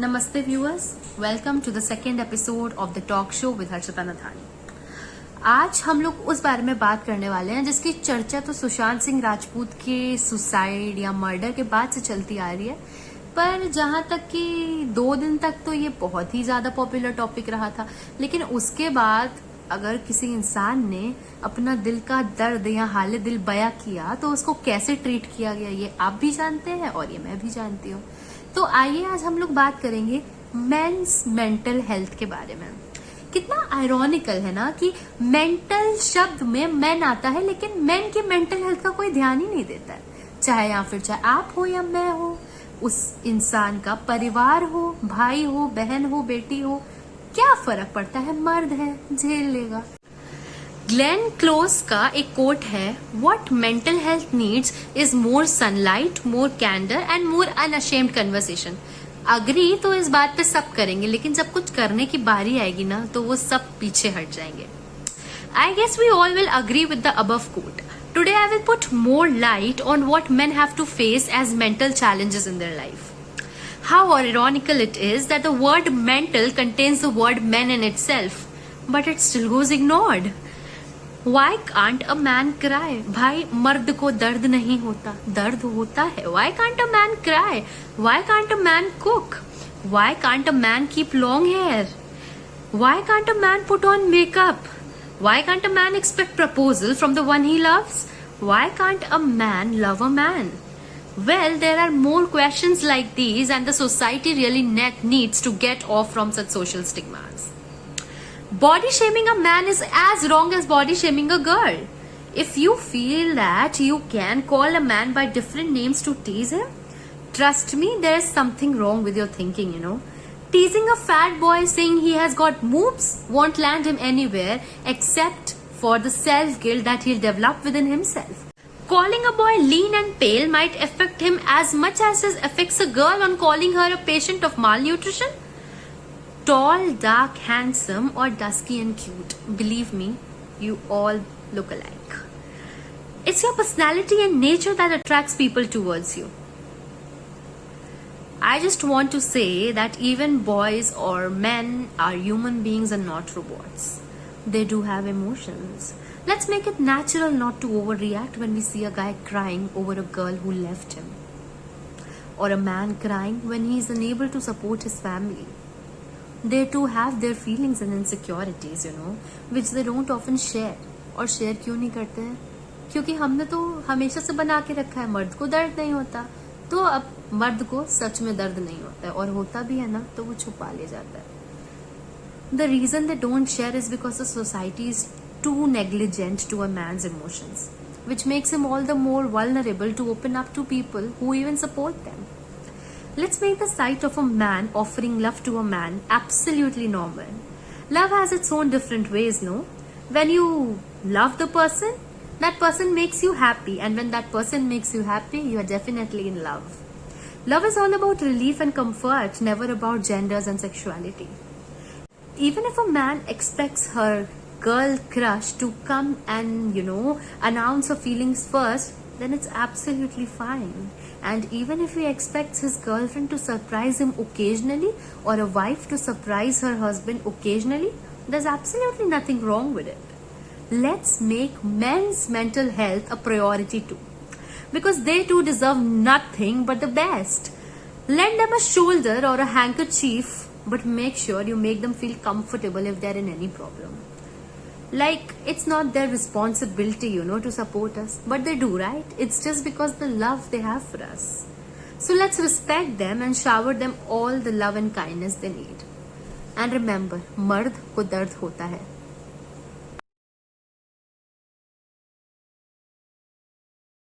Namaste viewers, welcome to the second episode of the talk show with Harshita Nathani. आज हम लोग उस बारे में बात करने वाले हैं जिसकी चर्चा तो सुशांत सिंह राजपूत के सुसाइड या मर्डर के बाद से चलती आ रही है, पर जहां तक कि 2 दिन तक तो ये बहुत ही ज्यादा पॉपुलर टॉपिक रहा था, लेकिन उसके बाद अगर किसी इंसान ने अपना दिल का दर्द या हाल दिल बयां किया तो उसको कैसे ट्रीट किया गया ये आप भी जानते हैं और ये मैं भी जानती हूँ। तो आइए आज हम लोग बात करेंगे मेंस मेंटल हेल्थ के बारे में। कितना आयरॉनिकल है ना कि मेंटल शब्द में मेन आता है, लेकिन मेन की मेंटल हेल्थ का कोई ध्यान ही नहीं देता है। चाहे आप हो या मैं हो, उस इंसान का परिवार हो, भाई हो, बहन हो, बेटी हो, क्या फर्क पड़ता है, मर्द है, झेल लेगा। ग्लेन क्लोज का एक कोट है, what mental health needs is more sunlight, more candour and more unashamed conversation. Agree तो इस बात पे सब करेंगे, लेकिन जब कुछ करने की बारी आएगी ना तो वो सब पीछे हट जाएंगे। I guess we all will agree with the above quote. Today I will put more light on what men have to face as mental challenges in their life. How ironical it is that the word mental contains the word men in itself, but it still goes ignored. Why can't a man cry? भाई मर्द को दर्द नहीं होता, दर्द होता है. Why can't a man cry? Why can't a man cook? Why can't a man keep long hair? Why can't a man put on makeup? Why can't a man expect proposal from the one he loves? Why can't a man love a man? Well, there are more questions like these, and the society really needs to get off from such social stigmas. Body shaming a man is as wrong as body shaming a girl. If you feel that you can call a man by different names to tease him, trust me, there is something wrong with your thinking, you know. Teasing a fat boy saying he has got moves won't land him anywhere except for the self-guilt that he'll develop within himself. Calling a boy lean and pale might affect him as much as it affects a girl on calling her a patient of malnutrition. Tall, dark, handsome, or dusky and cute. Believe me, you all look alike. It's your personality and nature that attracts people towards you. I just want to say that even boys or men are human beings and not robots. They do have emotions. Let's make it natural not to overreact when we see a guy crying over a girl who left him, or a man crying when he is unable to support his family. They too have their feelings and insecurities, you know, which they don't often share. और share क्यों नहीं करते हैं? क्योंकि हमने तो हमेशा से बना के रखा है मर्द को दर्द नहीं होता, तो अब मर्द को सच में दर्द नहीं होता है, और होता भी है ना तो वो छुपा ले जाता है. The reason they don't share is because the society is too negligent to a man's emotions, which makes him all the more vulnerable to open up to people who even support them. Let's make the sight of a man offering love to a man absolutely normal. Love has its own different ways, no? When you love the person, that person makes you happy, and when that person makes you happy, you are definitely in love. Love is all about relief and comfort, never about genders and sexuality. Even if a man expects her girl crush to come and, you know, announce her feelings first, then it's absolutely fine. And even if he expects his girlfriend to surprise him occasionally, or a wife to surprise her husband occasionally, there's absolutely nothing wrong with it. Let's make men's mental health a priority too, because they too deserve nothing but the best. Lend them a shoulder or a handkerchief, but make sure you make them feel comfortable if they're in any problem. Like, it's not their responsibility, you know, to support us, but they do, right? It's just because the love they have for us. So let's respect them and shower them all the love and kindness they need. And remember, मर्द को दर्द होता है,